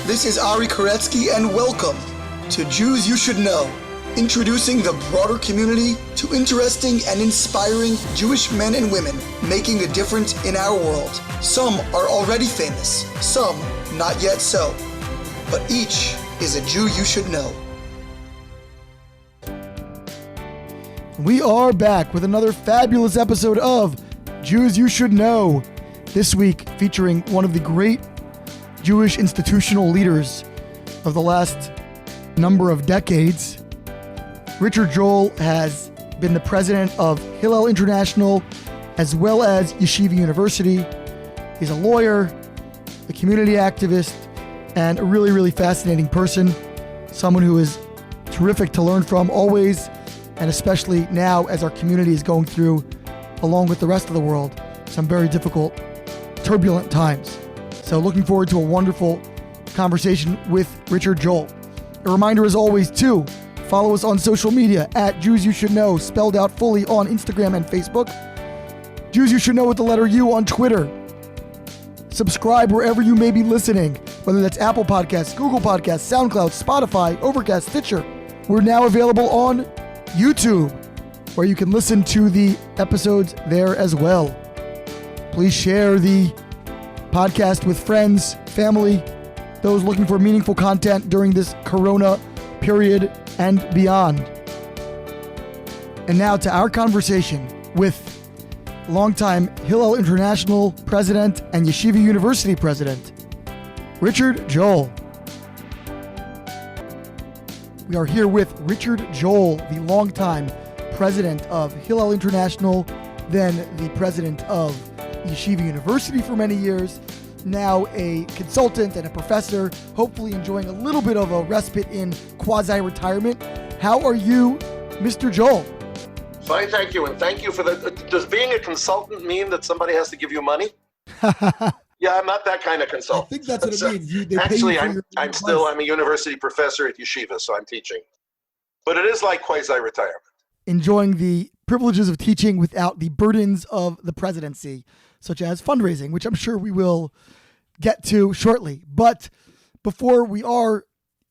This is Ari Koretsky, and welcome to Jews You Should Know, introducing the broader community to interesting and inspiring Jewish men and women making a difference in our world. Some are already famous, some not yet so, but each is a Jew you should know. We are back with another fabulous episode of Jews You Should Know. This week featuring one of the great Jewish institutional leaders of the last number of decades. Richard Joel has been the president of Hillel International as well as Yeshiva University. He's a lawyer, a community activist, and a really, really fascinating person. Someone who is terrific to learn from always, and especially now as our community is going through, along with the rest of the world, some very difficult, turbulent times. So looking forward to a wonderful conversation with Richard Joel. A reminder as always to follow us on social media at Jews You Should Know, spelled out fully on Instagram and Facebook. Jews You Should Know with the letter U on Twitter. Subscribe wherever you may be listening, whether that's Apple Podcasts, Google Podcasts, SoundCloud, Spotify, Overcast, Stitcher. We're now available on YouTube, where you can listen to the episodes there as well. Please share the podcast with friends, family, those looking for meaningful content during this Corona period and beyond. And now to our conversation with longtime Hillel International president and Yeshiva University president, Richard Joel. We are here with Richard Joel, the longtime president of Hillel International, then the president of Yeshiva University for many years, now a consultant and a professor, hopefully enjoying a little bit of a respite in quasi-retirement. How are you, Mr. Joel? Fine, thank you. And thank you for the... Does being a consultant mean that somebody has to give you money? Yeah, I'm not that kind of consultant. I think that's what it means. Actually, I'm a university professor at Yeshiva, so I'm teaching. But it is like quasi-retirement. Enjoying the privileges of teaching without the burdens of the presidency, such as fundraising, which I'm sure we will get to shortly. But before we are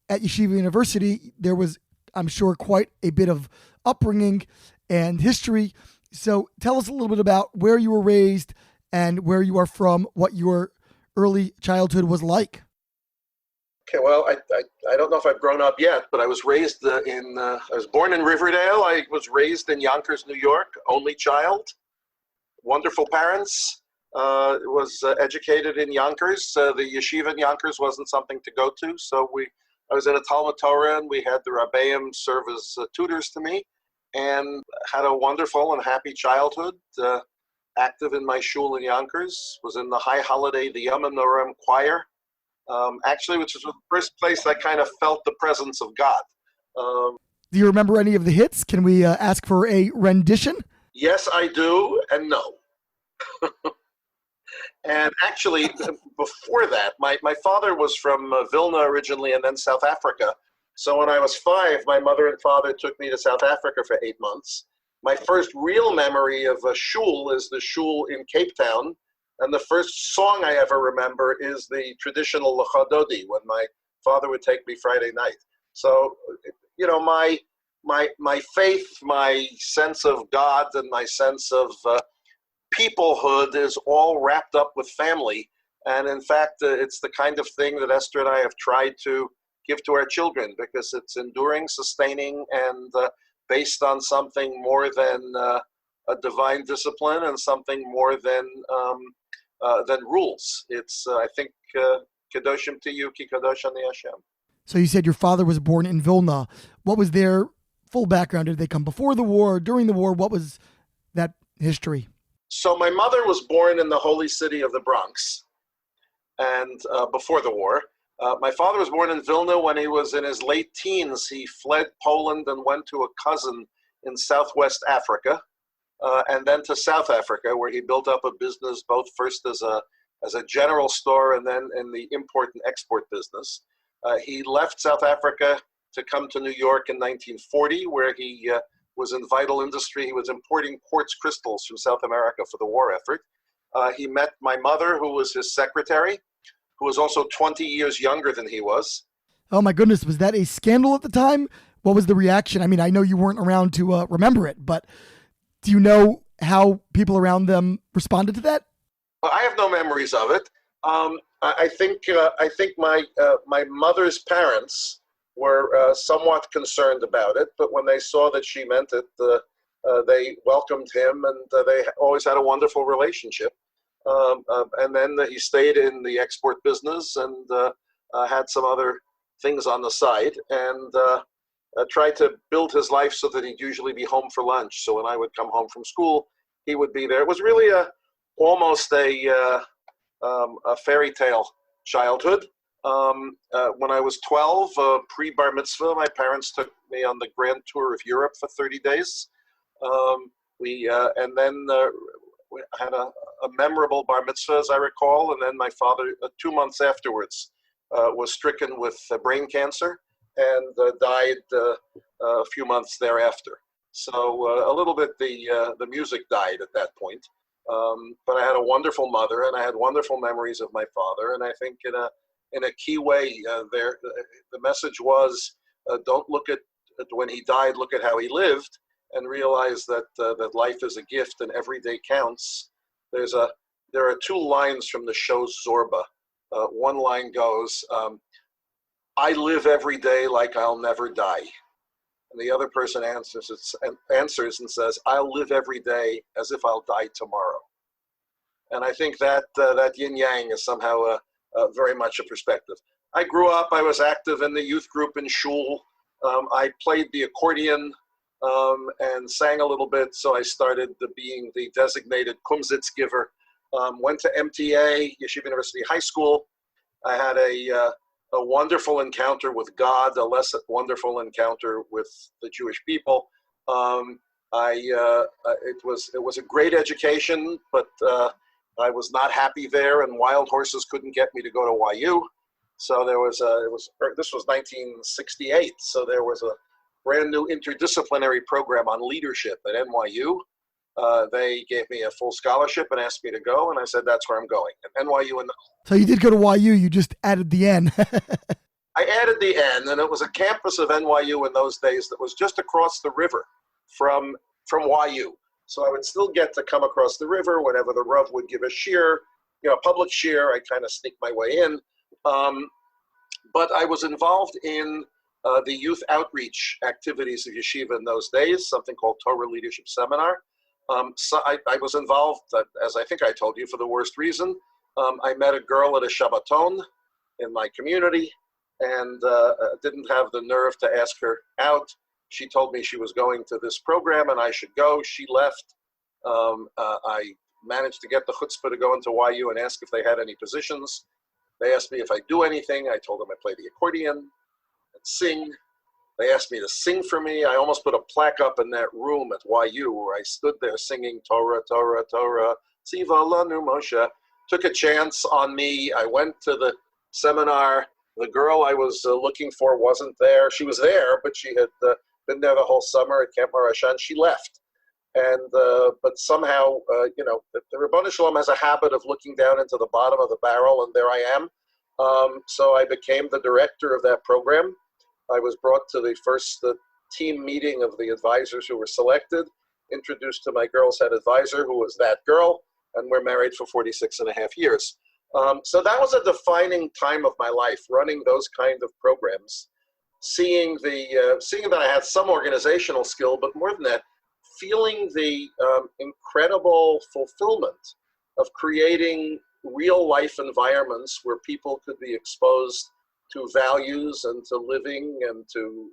at Yeshiva University, there was, I'm sure, quite a bit of upbringing and history. So tell us a little bit about where you were raised and where you are from, what your early childhood was like. Okay, well, I don't know if I've grown up yet, but I was raised I was born in Riverdale. I was raised in Yonkers, New York, only child, wonderful parents. Was educated in Yonkers. The yeshiva in Yonkers wasn't something to go to, so I was in a Talmud Torah, and we had the Rabbeim serve as tutors to me, and had a wonderful and happy childhood. Active in my shul in Yonkers, was in the high holiday, the Yom Noram choir, actually, which was the first place I kind of felt the presence of God. Do you remember any of the hits? Can we ask for a rendition? Yes, I do, and no. And actually, before that, my father was from Vilna originally and then South Africa. So when I was 5, my mother and father took me to South Africa for 8 months. My first real memory of a shul is the shul in Cape Town. And the first song I ever remember is the traditional Lecha Dodi, when my father would take me Friday night. So, you know, my faith, my sense of God, and my sense of peoplehood is all wrapped up with family. And in fact, it's the kind of thing that Esther and I have tried to give to our children, because it's enduring, sustaining, and based on something more than a divine discipline and something more than rules. It's, I think, Kedoshim to you, Ki Kadosh Ani Hashem. So you said your father was born in Vilna. What was their full background? Did they come before the war, during the war? What was that history? So my mother was born in the holy city of the Bronx, and before the war. My father was born in Vilna when he was in his late teens. He fled Poland and went to a cousin in Southwest Africa, and then to South Africa, where he built up a business, both first as a general store and then in the import and export business. He left South Africa to come to New York in 1940, where he was in vital industry. He was importing quartz crystals from South America for the war effort. He met my mother, who was his secretary, who was also 20 years younger than he was. Oh my goodness, was that a scandal at the time? What was the reaction? I mean, I know you weren't around to remember it, but do you know how people around them responded to that? I have no memories of it. I think my mother's parents were somewhat concerned about it, but when they saw that she meant it, they welcomed him, and they always had a wonderful relationship. And then he stayed in the export business and had some other things on the side, and tried to build his life so that he'd usually be home for lunch. So when I would come home from school, he would be there. It was really almost a fairy tale childhood. When I was 12, pre-bar mitzvah, my parents took me on the grand tour of Europe for 30 days. We had a memorable bar mitzvah, as I recall, and then my father, 2 months afterwards, was stricken with brain cancer and died a few months thereafter. So a little bit the music died at that point. But I had a wonderful mother, and I had wonderful memories of my father. And I think in a key way, the message was, don't look at when he died, look at how he lived, and realize that life is a gift and every day counts. There are two lines from the show Zorba. One line goes, I live every day like I'll never die. And the other person answers and says, I'll live every day as if I'll die tomorrow. And I think that yin-yang is somehow very much a perspective. I grew up, I was active in the youth group in shul. I played the accordion and sang a little bit, so I started being the designated kumsitz giver. Went to MTA, Yeshiva University High School. I had a wonderful encounter with God, a less wonderful encounter with the Jewish people. It was a great education, but I was not happy there, and wild horses couldn't get me to go to YU. So this was 1968. So there was a brand new interdisciplinary program on leadership at NYU. They gave me a full scholarship and asked me to go, and I said, that's where I'm going. And NYU. So you did go to YU, you just added the N. I added the N, and it was a campus of NYU in those days that was just across the river from YU. So I would still get to come across the river whenever the Rav would give a shiur, public shiur. I kind of sneak my way in. But I was involved in the youth outreach activities of Yeshiva in those days, something called Torah Leadership Seminar. So I was involved, as I think I told you, for the worst reason. I met a girl at a Shabbaton in my community and didn't have the nerve to ask her out. She told me she was going to this program and I should go. She left. I managed to get the chutzpah to go into YU and ask if they had any positions. They asked me if I do anything. I told them I play the accordion and sing. They asked me to sing for me. I almost put a plaque up in that room at YU where I stood there singing Torah, Torah, Torah, Tziva Lanu Moshe. Took a chance on me. I went to the seminar. The girl I was looking for wasn't there. She was there, but she had been there the whole summer at Camp Marashan. She left. And but somehow, the Ribono Shalom has a habit of looking down into the bottom of the barrel, and there I am. So I became the director of that program. I was brought to the first team meeting of the advisors who were selected, introduced to my girl's head advisor, who was that girl, and we're married for 46 and a half years. So that was a defining time of my life, running those kind of programs, seeing that I had some organizational skill, but more than that, feeling the incredible fulfillment of creating real life environments where people could be exposed to values and to living and to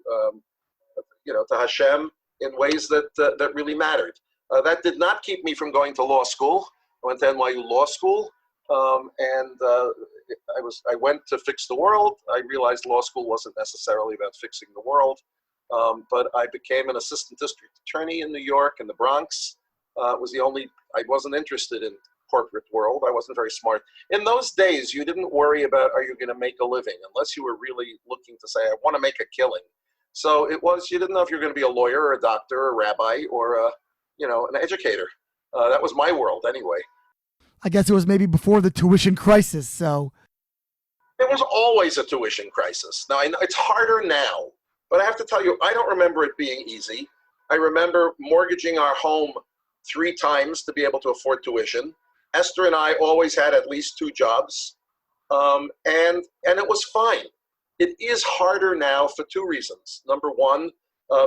Hashem in ways that really mattered. That did not keep me from going to law school. I went to NYU Law School, and I went to fix the world. I realized law school wasn't necessarily about fixing the world, but I became an assistant district attorney in New York in the Bronx. I wasn't interested in corporate world. I wasn't very smart. In those days, you didn't worry about, are you going to make a living, unless you were really looking to say, I want to make a killing. So you didn't know if you're going to be a lawyer or a doctor or a rabbi or an educator. That was my world anyway. I guess it was maybe before the tuition crisis, so There was always a tuition crisis. Now, I know it's harder now, but I have to tell you, I don't remember it being easy. I remember mortgaging our home 3 times to be able to afford tuition. Esther and I always had at least 2 jobs, and it was fine. It is harder now for 2 reasons. Number one,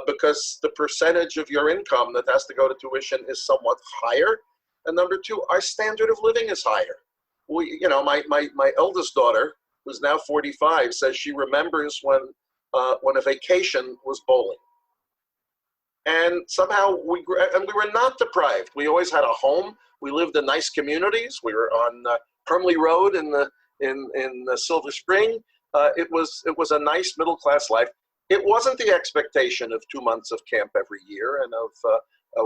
because the percentage of your income that has to go to tuition is somewhat higher, and number 2, our standard of living is higher. My eldest daughter, who's now 45, says she remembers when a vacation was bowling. And somehow we were not deprived. We always had a home. We lived in nice communities. We were on Hermley Road in the Silver Spring. It was a nice middle class life. It wasn't the expectation of 2 months of camp every year and of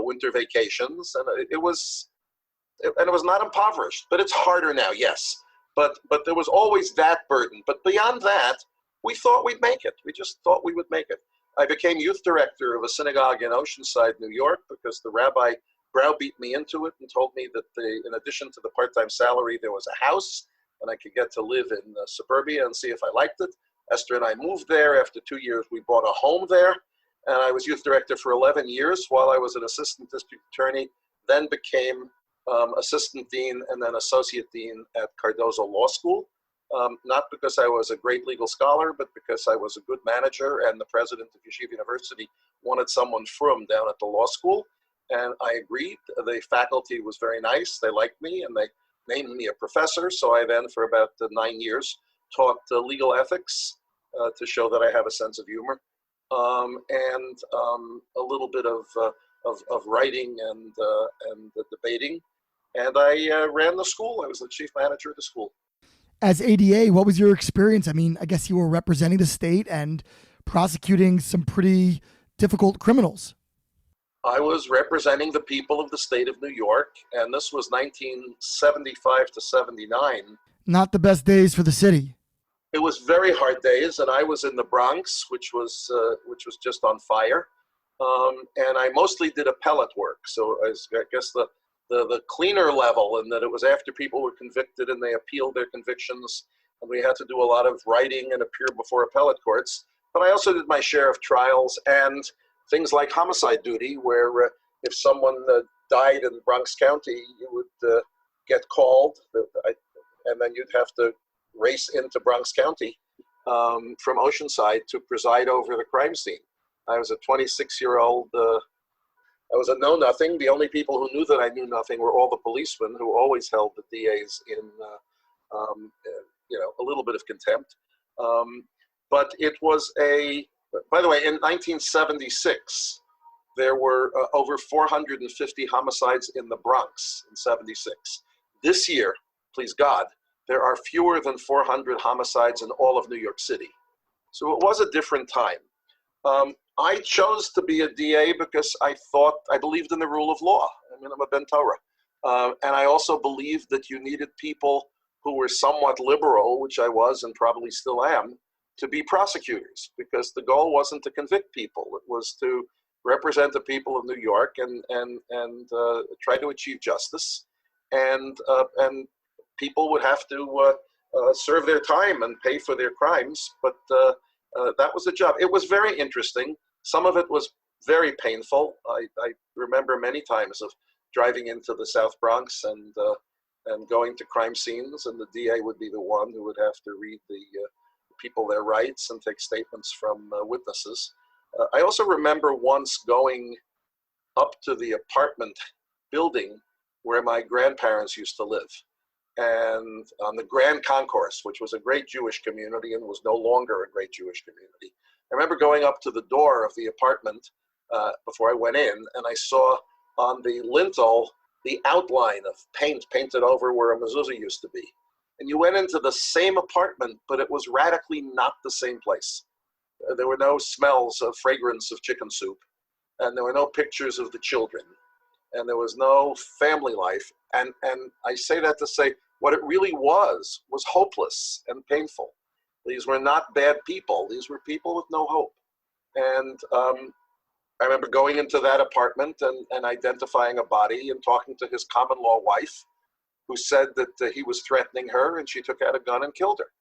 winter vacations, and it was not impoverished. But it's harder now, yes. But there was always that burden. But beyond that, we thought we'd make it. We just thought we would make it. I became youth director of a synagogue in Oceanside, New York, because the rabbi browbeat me into it and told me that in addition to the part-time salary, there was a house and I could get to live in suburbia and see if I liked it. Esther and I moved there. After 2 years, we bought a home there. And I was youth director for 11 years while I was an assistant district attorney, then became assistant dean and then associate dean at Cardozo Law School. Not because I was a great legal scholar, but because I was a good manager and the president of Yeshiva University wanted someone from down at the law school. And I agreed. The faculty was very nice. They liked me and they named me a professor. So I then, for about 9 years, taught legal ethics to show that I have a sense of humor, and a little bit of writing and debating. And I ran the school. I was the chief manager of the school. As ADA, what was your experience? I mean, I guess you were representing the state and prosecuting some pretty difficult criminals. I was representing the people of the state of New York, and this was 1975 to 79. Not the best days for the city. It was very hard days, and I was in the Bronx, which was just on fire, and I mostly did appellate work. So I guess the cleaner level, in that it was after people were convicted and they appealed their convictions, and we had to do a lot of writing and appear before appellate courts. But I also did my share of trials and things like homicide duty, where if someone died in Bronx County, you would get called, and then you'd have to race into Bronx County from Oceanside to preside over the crime scene. I was a 26-year-old. I was a know-nothing. The only people who knew that I knew nothing were all the policemen, who always held the DAs in a little bit of contempt. But it was by the way, in 1976, there were over 450 homicides in the Bronx in 76. This year, please God, there are fewer than 400 homicides in all of New York City. So it was a different time. I chose to be a DA because I believed in the rule of law. I mean, I'm a Ben Torah. And I also believed that you needed people who were somewhat liberal, which I was and probably still am, to be prosecutors, because the goal wasn't to convict people. It was to represent the people of New York and try to achieve justice. And people would have to serve their time and pay for their crimes, but that was the job. It was very interesting. Some of it was very painful. I remember many times of driving into the South Bronx and going to crime scenes, and the DA would be the one who would have to read the people their rights and take statements from witnesses. I also remember once going up to the apartment building where my grandparents used to live, and on the Grand Concourse, which was a great Jewish community and was no longer a great Jewish community. I remember going up to the door of the apartment before I went in, and I saw on the lintel the outline of paint painted over where a mezuzah used to be. And you went into the same apartment, but it was radically not the same place. There were no smells of fragrance of chicken soup, and there were no pictures of the children, and there was no family life. And I say that to say what it really was hopeless and painful. These were not bad people. These were people with no hope. And I remember going into that apartment and identifying a body and talking to his common law wife, who said that he was threatening her, and she took out a gun and killed her.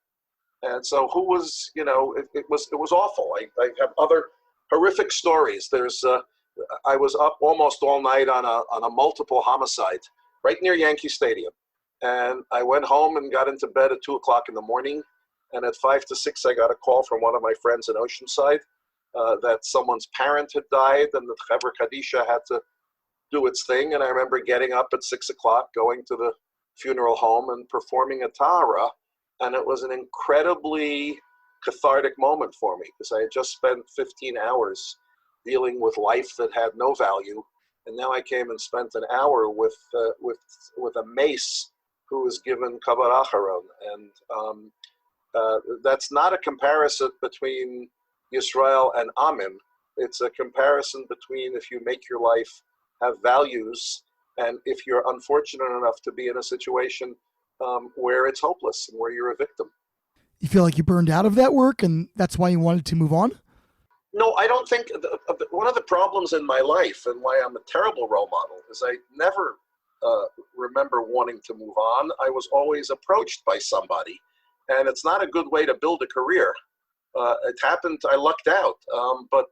And so who was, it was awful. I have other horrific stories. I was up almost all night on a multiple homicide right near Yankee Stadium. And I went home and got into bed at 2:00 in the morning. And at 5 to 6, I got a call from one of my friends in Oceanside that someone's parent had died and the Chevra Kadisha had to do its thing. And I remember getting up at 6:00, going to the funeral home and performing a tahara. And it was an incredibly cathartic moment for me because I had just spent 15 hours dealing with life that had no value. And now I came and spent an hour with a mace who was given kabar acharon. And that's not a comparison between Yisrael and Amim. It's a comparison between if you make your life have values and if you're unfortunate enough to be in a situation where it's hopeless and where you're a victim. You feel like you burned out of that work and that's why you wanted to move on? No, I don't think. One of the problems in my life and why I'm a terrible role model is I never remember wanting to move on. I was always approached by somebody, and it's not a good way to build a career. It happened, I lucked out, but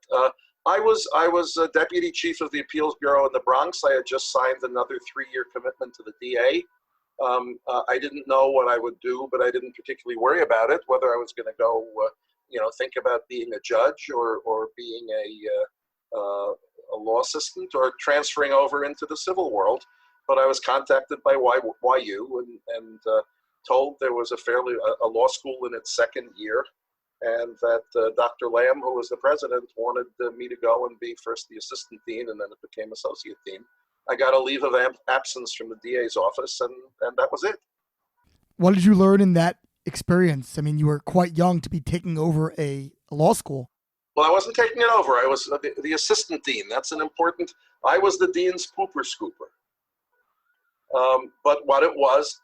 I was a deputy chief of the appeals bureau in the Bronx. I had just signed another 3-year commitment to the DA. I didn't know what I would do, but I didn't particularly worry about it, whether I was going to go, think about being a judge or being a law assistant or transferring over into the civil world. But I was contacted by YU and told there was a law school in its second year, and that Dr. Lamb, who was the president, wanted me to go and be first the assistant dean, and then it became associate dean. I got a leave of absence from the DA's office, and that was it. What did you learn in that experience? I mean, you were quite young to be taking over a law school. Well, I wasn't taking it over. I was the assistant dean. That's I was the dean's pooper scooper. But what it was,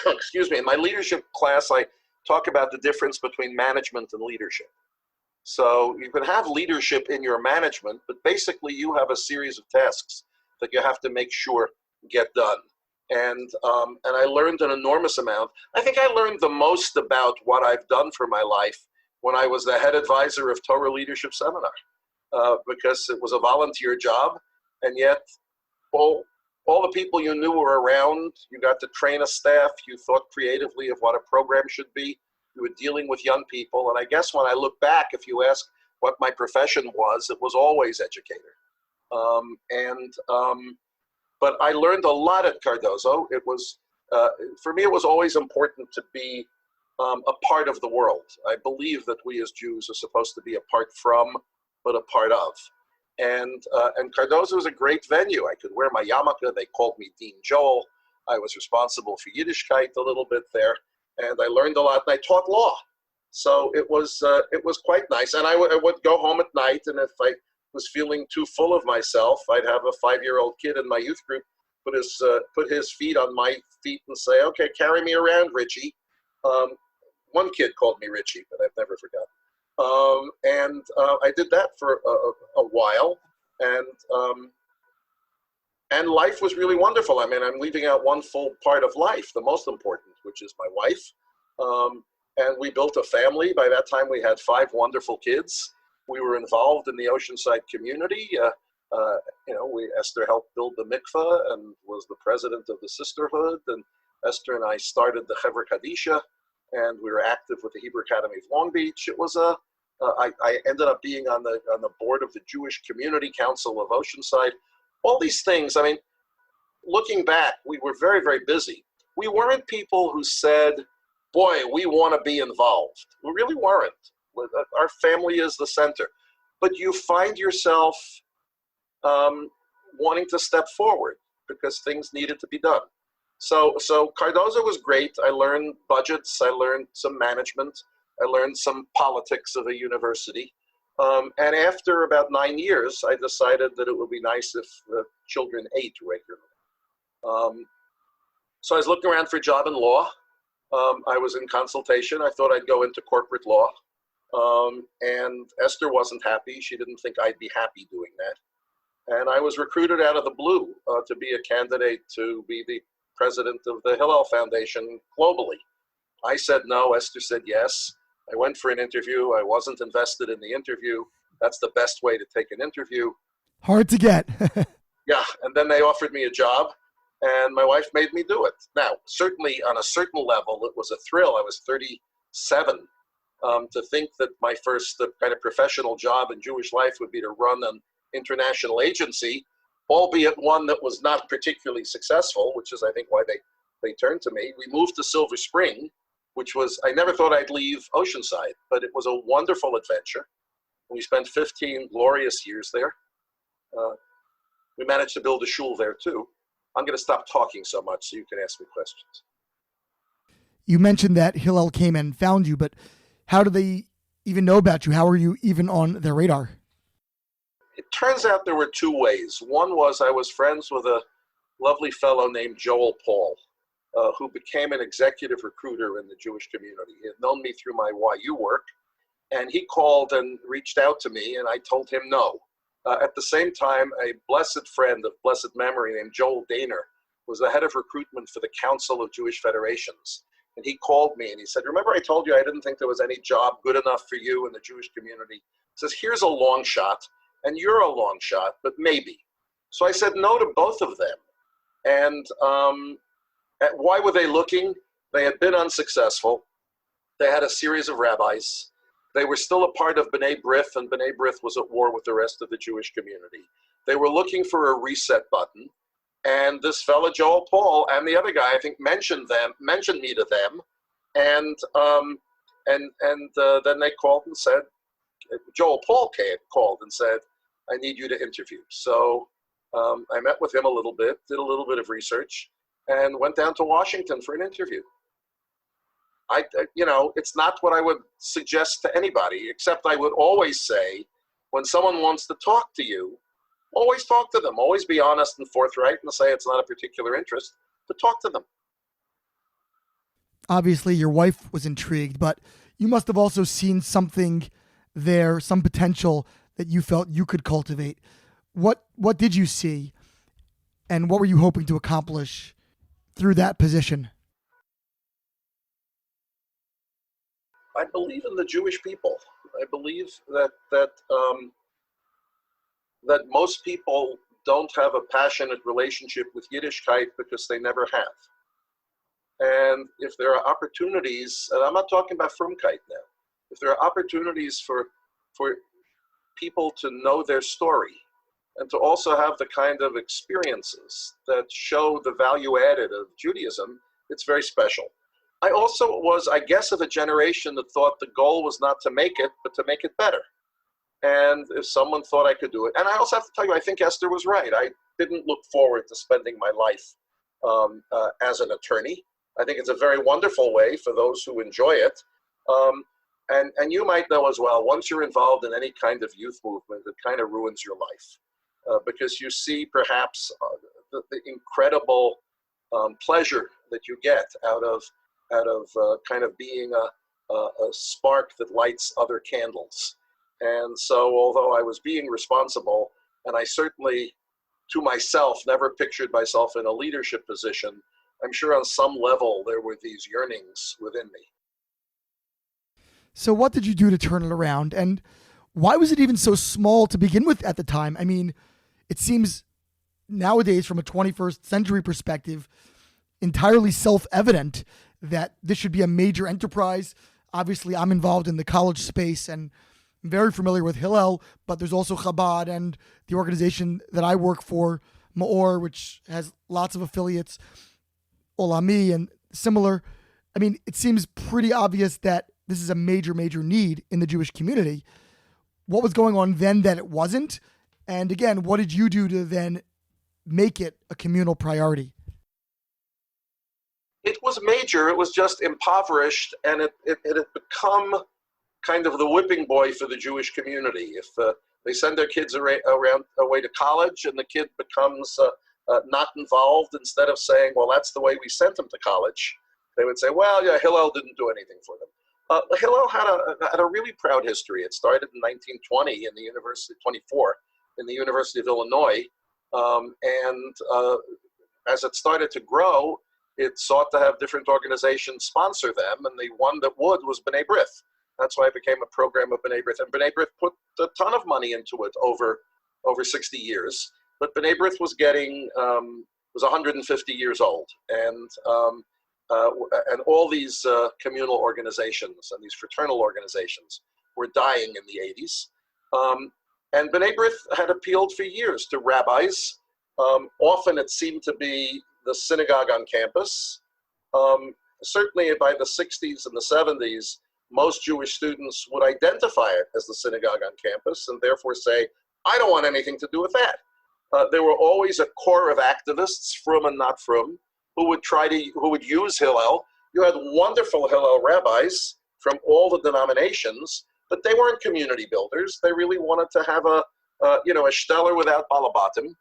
excuse me, in my leadership class, I talk about the difference between management and leadership. So you can have leadership in your management, but basically you have a series of tasks that you have to make sure get done. And I learned an enormous amount. I think I learned the most about what I've done for my life when I was the head advisor of Torah Leadership Seminar, because it was a volunteer job, and yet all the people you knew were around. You got to train a staff. You thought creatively of what a program should be. You were dealing with young people. And I guess when I look back, if you ask what my profession was, it was always educator. But I learned a lot at Cardozo. It was, for me, it was always important to be a part of the world. I believe that we as Jews are supposed to be apart from, but a part of. And Cardozo was a great venue. I could wear my yarmulke. They called me Dean Joel. I was responsible for Yiddishkeit a little bit there, and I learned a lot. And I taught law, so it was quite nice. And I would go home at night, and if I was feeling too full of myself, I'd have a 5-year-old kid in my youth group put his feet on my feet and say, "Okay, carry me around, Richie." One kid called me Richie, but I've never forgotten. I did that for a while, and life was really wonderful. I mean, I'm leaving out one full part of life, the most important, which is my wife. And we built a family. By that time, we had 5 wonderful kids. We were involved in the Oceanside community. Esther helped build the mikveh and was the president of the sisterhood. And Esther and I started the Chevra Kadisha, and we were active with the Hebrew Academy of Long Beach. It was I ended up being on the board of the Jewish Community Council of Oceanside. All these things. I mean, looking back, we were very, very busy. We weren't people who said, "Boy, we want to be involved." We really weren't. Our family is the center, but you find yourself wanting to step forward because things needed to be done. So Cardozo was great. I learned budgets. I learned some management. I learned some politics of a university. And after about 9 years, I decided that it would be nice if the children ate regularly. So I was looking around for a job in law. I was in consultation. I thought I'd go into corporate law. And Esther wasn't happy. She didn't think I'd be happy doing that. And I was recruited out of the blue to be a candidate to be the president of the Hillel Foundation globally. I said no. Esther said yes. I went for an interview. I wasn't invested in the interview. That's the best way to take an interview. Hard to get. Yeah, and then they offered me a job, and my wife made me do it. Now, certainly on a certain level, it was a thrill. I was 37. To think that my first kind of professional job in Jewish life would be to run an international agency, albeit one that was not particularly successful, which is, I think, why they turned to me. We moved to Silver Spring, which was, I never thought I'd leave Oceanside, but it was a wonderful adventure. We spent 15 glorious years there. We managed to build a shul there too. I'm going to stop talking so much so you can ask me questions. You mentioned that Hillel came and found you, but how do they even know about you? How are you even on their radar? It turns out there were two ways. One was I was friends with a lovely fellow named Joel Paul, who became an executive recruiter in the Jewish community. He had known me through my YU work, and he called and reached out to me, and I told him no. At the same time, a blessed friend of blessed memory named Joel Daner was the head of recruitment for the Council of Jewish Federations. And he called me and he said, remember I told you I didn't think there was any job good enough for you in the Jewish community? He says, here's a long shot, and you're a long shot, but maybe. So I said no to both of them. And why were they looking? They had been unsuccessful. They had a series of rabbis. They were still a part of B'nai B'rith, and B'nai B'rith was at war with the rest of the Jewish community. They were looking for a reset button. And this fellow, Joel Paul, and the other guy, I think, mentioned me to them. And then they called and said, Joel Paul called and said, I need you to interview. So I met with him a little bit, did a little bit of research, and went down to Washington for an interview. It's not what I would suggest to anybody, except I would always say, when someone wants to talk to you, always talk to them. Always be honest and forthright and say it's not a particular interest, but talk to them. Obviously, your wife was intrigued, but you must have also seen something there, some potential that you felt you could cultivate. What did you see, and what were you hoping to accomplish through that position? I believe in the Jewish people. I believe that most people don't have a passionate relationship with Yiddishkeit because they never have. And if there are opportunities, and I'm not talking about Frumkeit now, if there are opportunities for people to know their story and to also have the kind of experiences that show the value added of Judaism, it's very special. I also was, I guess, of a generation that thought the goal was not to make it, but to make it better. And if someone thought I could do it, and I also have to tell you, I think Esther was right. I didn't look forward to spending my life as an attorney. I think it's a very wonderful way for those who enjoy it. And you might know as well, once you're involved in any kind of youth movement, it kind of ruins your life because you see perhaps the incredible pleasure that you get out of kind of being a spark that lights other candles. And so although I was being responsible, and I certainly, to myself, never pictured myself in a leadership position, I'm sure on some level there were these yearnings within me. So what did you do to turn it around? And why was it even so small to begin with at the time? I mean, it seems nowadays from a 21st century perspective, entirely self-evident that this should be a major enterprise. Obviously, I'm involved in the college space and very familiar with Hillel, but there's also Chabad and the organization that I work for, Maor, which has lots of affiliates, Olami and similar. I mean, it seems pretty obvious that this is a major, major need in the Jewish community. What was going on then that it wasn't? And again, what did you do to then make it a communal priority? It was major. It was just impoverished, and it had become kind of the whipping boy for the Jewish community. If they send their kids away to college and the kid becomes not involved, instead of saying, well, that's the way we sent them to college, they would say, well, yeah, Hillel didn't do anything for them. Hillel had a really proud history. It started in 1920 in the University, 24, in the University of Illinois. And as it started to grow, it sought to have different organizations sponsor them, and the one that would was B'nai B'rith. That's why it became a program of B'nai B'rith. And B'nai B'rith put a ton of money into it over 60 years. But B'nai B'rith was was 150 years old. And all these communal organizations and these fraternal organizations were dying in the 80s. And B'nai B'rith had appealed for years to rabbis. Often it seemed to be the synagogue on campus. Certainly by the 60s and the 70s, most Jewish students would identify it as the synagogue on campus and therefore say, I don't want anything to do with that. There were always a core of activists, frum and not frum, who would use Hillel. You had wonderful Hillel rabbis from all the denominations, but they weren't community builders. They really wanted to have a shtetler without balabatim.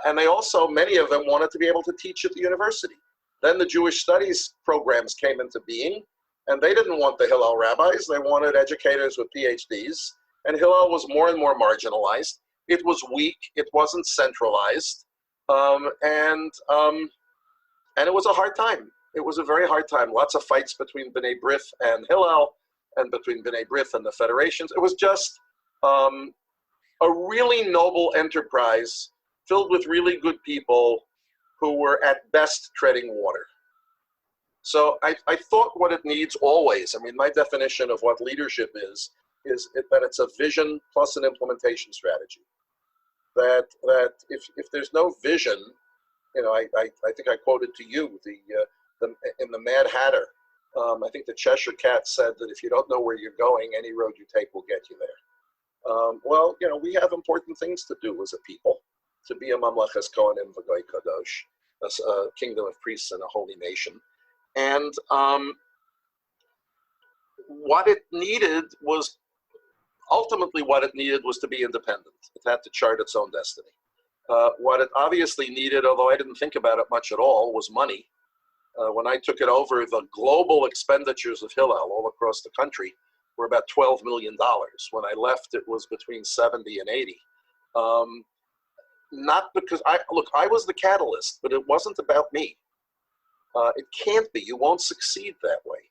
And they also, many of them wanted to be able to teach at the university. Then the Jewish studies programs came into being, and they didn't want the Hillel rabbis. They wanted educators with PhDs. And Hillel was more and more marginalized. It was weak. It wasn't centralized. And it was a hard time. It was a very hard time. Lots of fights between B'nai B'rith and Hillel, and between B'nai B'rith and the federations. It was just a really noble enterprise filled with really good people who were at best treading water. So I thought what it needs always, my definition of what leadership is that it's a vision plus an implementation strategy. That if there's no vision, I think I quoted to you in the Mad Hatter. I think the Cheshire Cat said that if you don't know where you're going, any road you take will get you there. We have important things to do as a people, to be a Mamlechas Kohanim V'Goy Kadosh, a kingdom of priests and a holy nation. And what it needed was to be independent. It had to chart its own destiny. What it obviously needed, although I didn't think about it much at all, was money. When I took it over, the global expenditures of Hillel all across the country were about $12 million. When I left, it was between 70 and 80. Not because I was the catalyst, but it wasn't about me. It can't be. You won't succeed that way.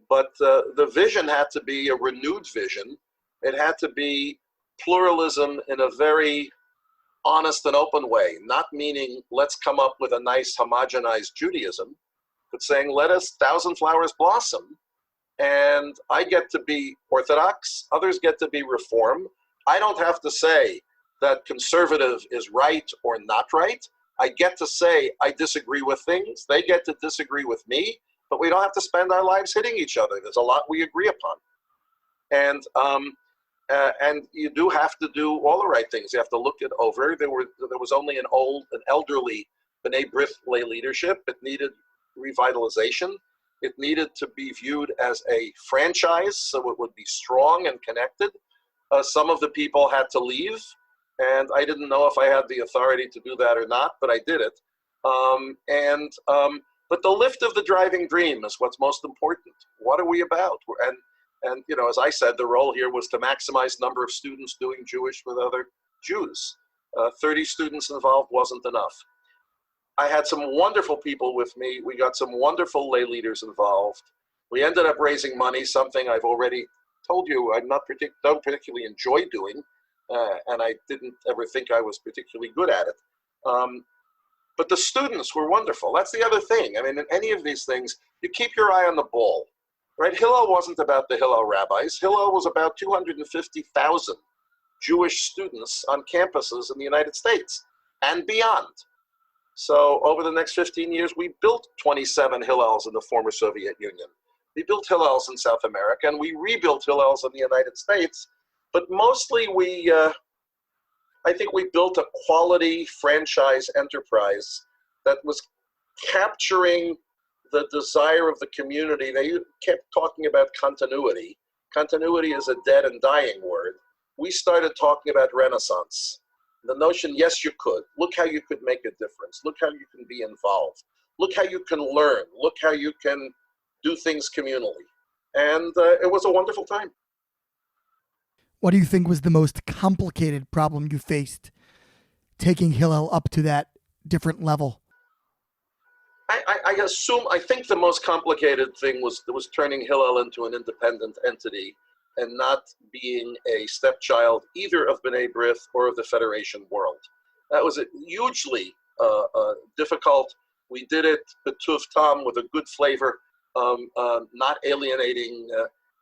But the vision had to be a renewed vision. It had to be pluralism in a very honest and open way, not meaning let's come up with a nice homogenized Judaism, but saying let us thousand flowers blossom, and I get to be Orthodox, others get to be Reform. I don't have to say that conservative is right or not right. I get to say I disagree with things. They get to disagree with me, but we don't have to spend our lives hitting each other. There's a lot we agree upon. And you do have to do all the right things. You have to look it over. There was only an elderly B'nai B'rith lay leadership. It needed revitalization. It needed to be viewed as a franchise, so it would be strong and connected. Some of the people had to leave, and I didn't know if I had the authority to do that or not, but I did it. But the lift of the driving dream is what's most important. What are we about? And as I said, the role here was to maximize number of students doing Jewish with other Jews. 30 students involved wasn't enough. I had some wonderful people with me. We got some wonderful lay leaders involved. We ended up raising money, something I've already told you I don't particularly enjoy doing, and I didn't ever think I was particularly good at it. But the students were wonderful. That's the other thing. In any of these things, you keep your eye on the ball. Right? Hillel wasn't about the Hillel rabbis. Hillel was about 250,000 Jewish students on campuses in the United States and beyond. So over the next 15 years, we built 27 Hillels in the former Soviet Union. We built Hillels in South America, and we rebuilt Hillels in the United States. But mostly I think we built a quality franchise enterprise that was capturing the desire of the community. They kept talking about continuity. Continuity is a dead and dying word. We started talking about Renaissance. The notion, yes, you could. Look how you could make a difference. Look how you can be involved. Look how you can learn. Look how you can do things communally. And it was a wonderful time. What do you think was the most complicated problem you faced taking Hillel up to that different level? I think the most complicated thing was turning Hillel into an independent entity and not being a stepchild either of B'nai B'rith or of the Federation world. That was hugely difficult. We did it b'tuv tam, with a good flavor, not alienating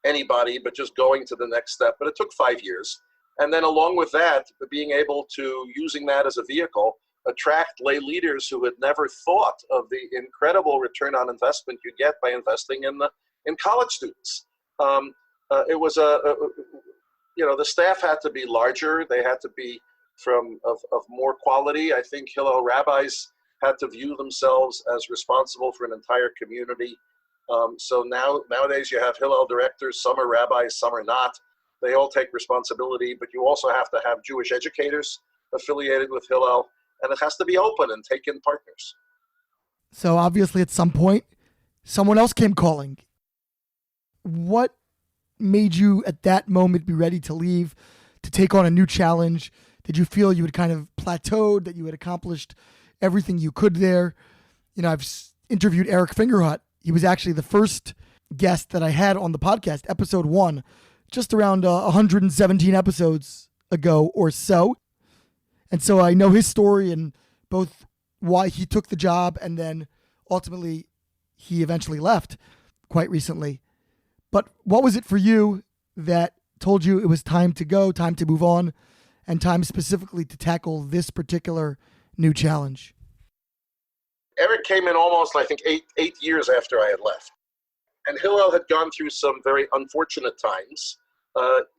anybody, but just going to the next step. But it took 5 years. And then along with that, being able to, using that as a vehicle, attract lay leaders who had never thought of the incredible return on investment you get by investing in college students. It was the staff had to be larger. They had to be of more quality. I think Hillel rabbis had to view themselves as responsible for an entire community. So nowadays you have Hillel directors. Some are rabbis, some are not. They all take responsibility, but you also have to have Jewish educators affiliated with Hillel, and it has to be open and take in partners. So obviously at some point, someone else came calling. What made you at that moment be ready to leave, to take on a new challenge? Did you feel you had kind of plateaued, that you had accomplished everything you could there? I've interviewed Eric Fingerhut. He was actually the first guest that I had on the podcast, episode 1, just around 117 episodes ago or so. And so I know his story and both why he took the job and then ultimately he eventually left quite recently. But what was it for you that told you it was time to go, time to move on, and time specifically to tackle this particular new challenge? Eric came in almost, I think, eight years after I had left. And Hillel had gone through some very unfortunate times.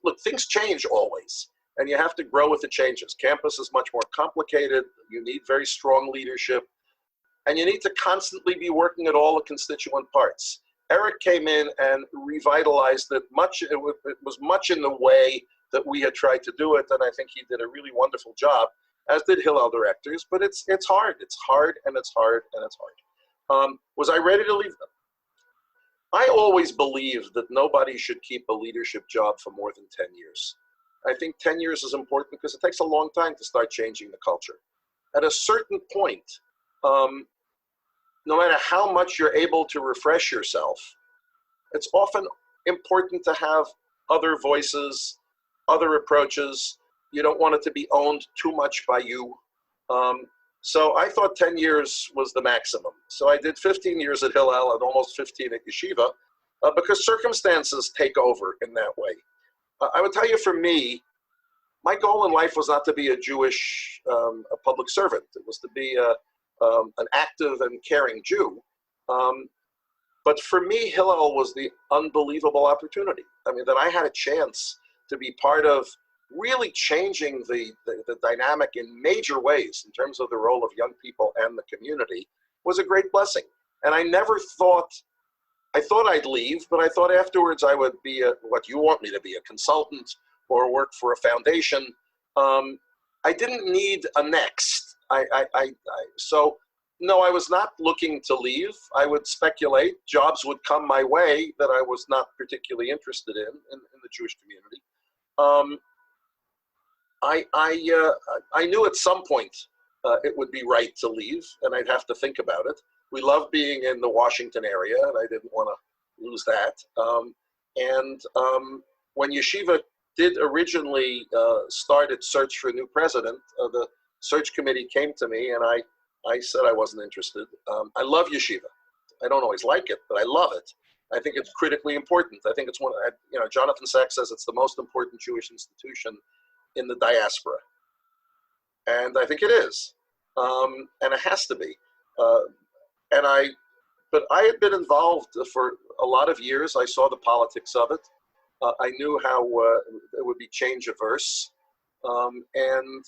Look, things change always, and you have to grow with the changes. Campus is much more complicated. You need very strong leadership, and you need to constantly be working at all the constituent parts. Eric came in and revitalized it much. It was much in the way that we had tried to do it, and I think he did a really wonderful job, as did Hillel directors. But it's hard. It's hard, and it's hard, and it's hard. Was I ready to leave? I always believed that nobody should keep a leadership job for more than 10 years. I think 10 years is important because it takes a long time to start changing the culture. At a certain point, no matter how much you're able to refresh yourself, it's often important to have other voices, other approaches. You don't want it to be owned too much by you. So I thought 10 years was the maximum. So I did 15 years at Hillel and almost 15 at Yeshiva because circumstances take over in that way. I would tell you, for me, my goal in life was not to be a Jewish a public servant. It was to be an active and caring Jew. But for me, Hillel was the unbelievable opportunity. I mean, that I had a chance to be part of really changing the dynamic in major ways in terms of the role of young people and the community was a great blessing. And I never thought, I thought I'd leave, but I thought afterwards I would be what you want me to be, a consultant or work for a foundation. I didn't need a next. So no, I was not looking to leave. I would speculate. Jobs would come my way that I was not particularly interested in the Jewish community. I knew at some point it would be right to leave, and I'd have to think about it. We love being in the Washington area, and I didn't want to lose that. When Yeshiva did originally start its search for a new president, the search committee came to me, and I said I wasn't interested. I love Yeshiva. I don't always like it, but I love it. I think it's critically important. I think it's Jonathan Sachs says it's the most important Jewish institution in the diaspora. And I think it is. And it has to be. But I had been involved for a lot of years. I saw the politics of it. I knew how it would be change averse. And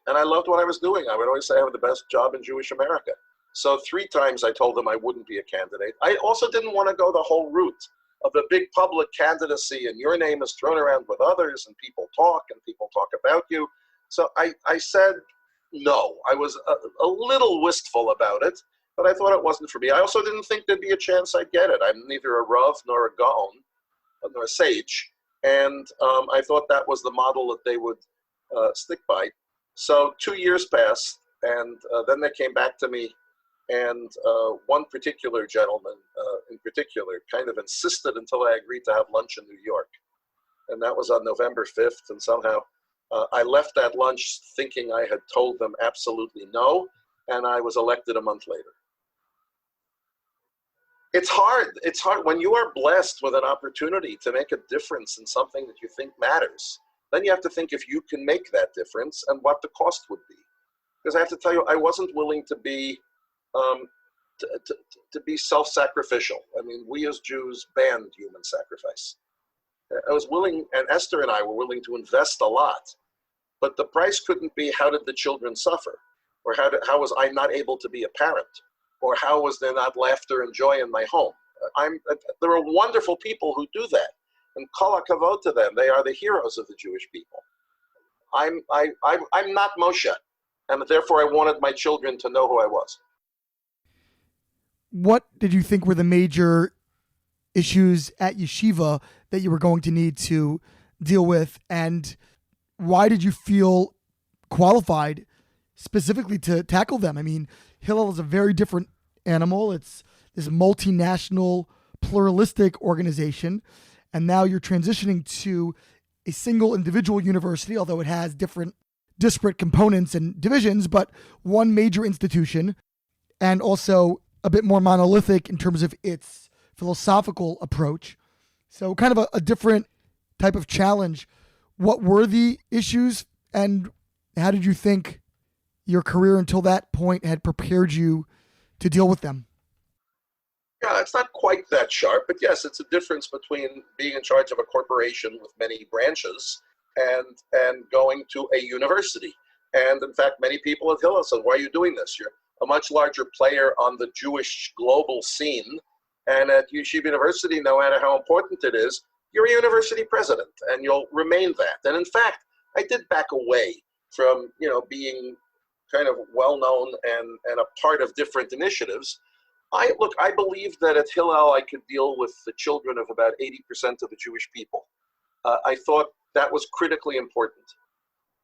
I loved what I was doing. I would always say I have the best job in Jewish America. So 3 times I told them I wouldn't be a candidate. I also didn't want to go the whole route of a big public candidacy and your name is thrown around with others and people talk about you. So I said no. I was a little wistful about it, but I thought it wasn't for me. I also didn't think there'd be a chance I'd get it. I'm neither a Rav nor a Gaon, nor a sage. And I thought that was the model that they would stick by. So 2 years passed, and then they came back to me And one particular gentleman in particular kind of insisted until I agreed to have lunch in New York. And that was on November 5th. And somehow I left that lunch thinking I had told them absolutely no, and I was elected a month later. It's hard. It's hard when you are blessed with an opportunity to make a difference in something that you think matters. Then you have to think if you can make that difference and what the cost would be. Because I have to tell you, I wasn't willing to be self-sacrificial. I mean, we as Jews banned human sacrifice. I was willing, and Esther and I were willing to invest a lot, but the price couldn't be how did the children suffer, or how was I not able to be a parent, or how was there not laughter and joy in my home. There are wonderful people who do that, and kol hakavod to them. They are the heroes of the Jewish people. I'm not Moshe, and therefore I wanted my children to know who I was. What did you think were the major issues at Yeshiva that you were going to need to deal with, and why did you feel qualified specifically to tackle them? I mean, Hillel is a very different animal. It's this multinational, pluralistic organization, and now you're transitioning to a single individual university, although it has different disparate components and divisions, but one major institution, and also a bit more monolithic in terms of its philosophical approach. So kind of a different type of challenge. What were the issues, and how did you think your career until that point had prepared you to deal with them? Yeah, it's not quite that sharp, but yes, it's a difference between being in charge of a corporation with many branches and going to a university. And in fact, many people at Hillel said, why are you doing this? You're a much larger player on the Jewish global scene. And at Yeshiva University, no matter how important it is, you're a university president and you'll remain that. And in fact, I did back away from, being kind of well-known and a part of different initiatives. I believe that at Hillel I could deal with the children of about 80% of the Jewish people. I thought that was critically important.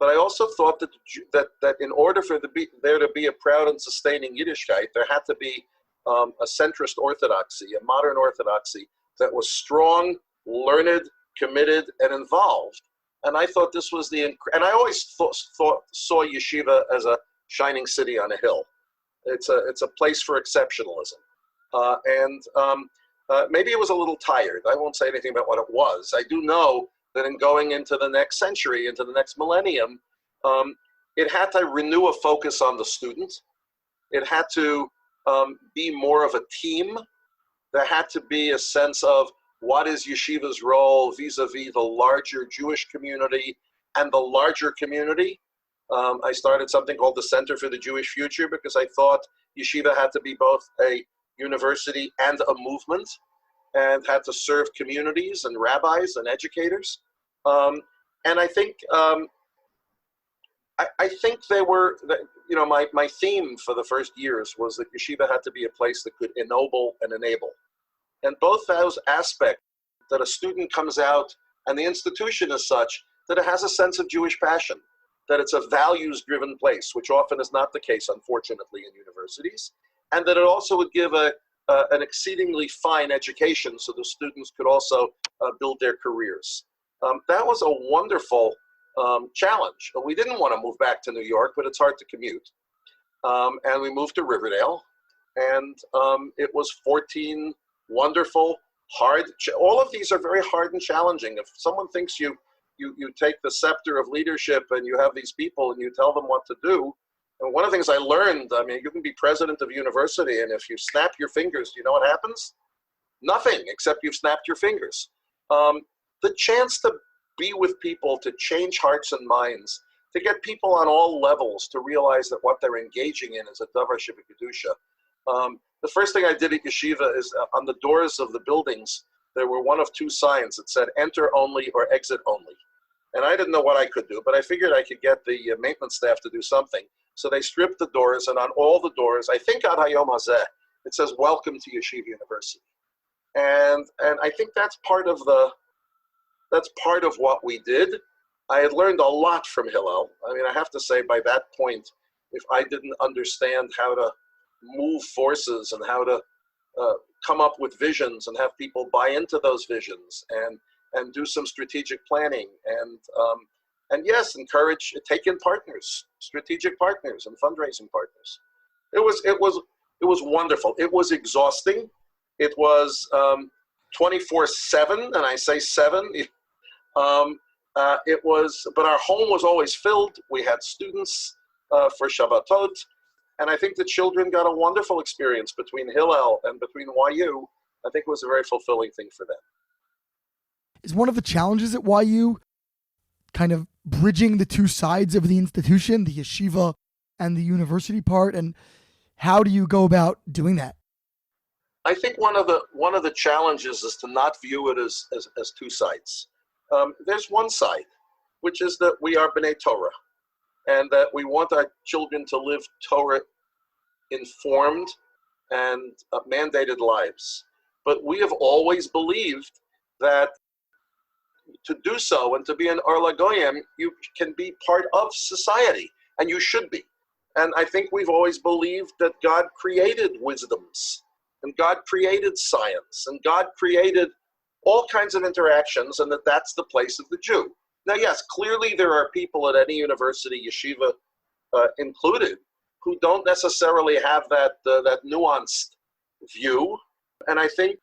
But I also thought that in order for there to be a proud and sustaining Yiddishkeit, there had to be a centrist orthodoxy, a modern orthodoxy that was strong, learned, committed, and involved. And I thought this was and I always saw Yeshiva as a shining city on a hill. It's a place for exceptionalism. Maybe it was a little tired. I won't say anything about what it was. I do know that in going into the next century, into the next millennium, it had to renew a focus on the student. It had to be more of a team. There had to be a sense of what is Yeshiva's role vis-a-vis the larger Jewish community and the larger community. I started something called the Center for the Jewish Future because I thought Yeshiva had to be both a university and a movement and had to serve communities and rabbis and educators. And I think they were, my theme for the first years was that Yeshiva had to be a place that could ennoble and enable. And both those aspects, that a student comes out and the institution is such that it has a sense of Jewish passion, that it's a values-driven place, which often is not the case, unfortunately, in universities, and that it also would give an exceedingly fine education so the students could also build their careers. That was a wonderful challenge. We didn't want to move back to New York, but it's hard to commute. And we moved to Riverdale, and it was 14 wonderful, hard, all of these are very hard and challenging. If someone thinks you take the scepter of leadership and you have these people and you tell them what to do, and one of the things I learned, you can be president of a university, and if you snap your fingers, do you know what happens? Nothing, except you've snapped your fingers. The chance to be with people, to change hearts and minds, to get people on all levels to realize that what they're engaging in is a davar shebekadusha. The first thing I did at Yeshiva is on the doors of the buildings, there were one of two signs that said enter only or exit only. And I didn't know what I could do, but I figured I could get the maintenance staff to do something. So they stripped the doors, and on all the doors, I think ad hayom hazeh, it says welcome to Yeshiva University. And I think that's part of what we did. I had learned a lot from Hillel. I have to say by that point, if I didn't understand how to move forces and how to come up with visions and have people buy into those visions and do some strategic planning and yes, encourage, take in partners, strategic partners and fundraising partners. It was wonderful. It was exhausting. It was 24/7, and I say 7. It was, but our home was always filled. We had students for Shabbatot, and I think the children got a wonderful experience between Hillel and between YU. I think it was a very fulfilling thing for them. Is one of the challenges at YU kind of bridging the two sides of the institution, the yeshiva and the university part, and how do you go about doing that? I think one of the challenges is to not view it as two sides. There's one side, which is that we are B'nai Torah, and that we want our children to live Torah informed and mandated lives. But we have always believed that to do so and to be an Or LaGoyim, you can be part of society, and you should be. And I think we've always believed that God created wisdoms, and God created science, and God created all kinds of interactions, and that's the place of the Jew. Now, yes, clearly there are people at any university, yeshiva included, who don't necessarily have that nuanced view. And I think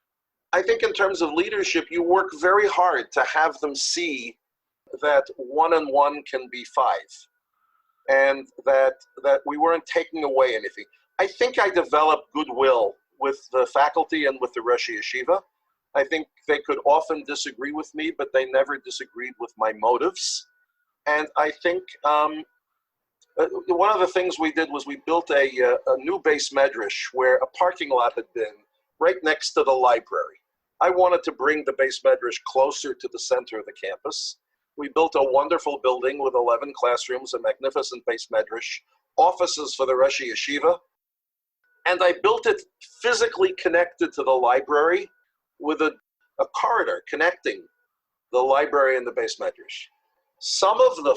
in terms of leadership, you work very hard to have them see that 1 and 1 can be 5, and that we weren't taking away anything. I think I developed goodwill with the faculty and with the Rosh Yeshiva. I think they could often disagree with me, but they never disagreed with my motives. And I think one of the things we did was we built a new base medrash where a parking lot had been right next to the library. I wanted to bring the base medrash closer to the center of the campus. We built a wonderful building with 11 classrooms, a magnificent base medrash, offices for the Rosh Yeshiva, and I built it physically connected to the library with a corridor connecting the library and the base medrash. Some of the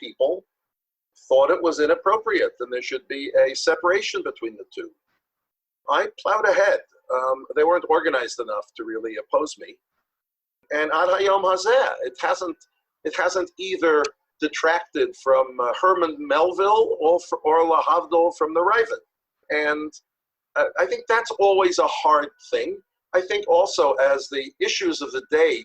people thought it was inappropriate and there should be a separation between the two. I plowed ahead. They weren't organized enough to really oppose me. And ad hayom hazeh, it hasn't either detracted from Herman Melville or lahavdol from the Raven. And I think that's always a hard thing. I think also as the issues of the day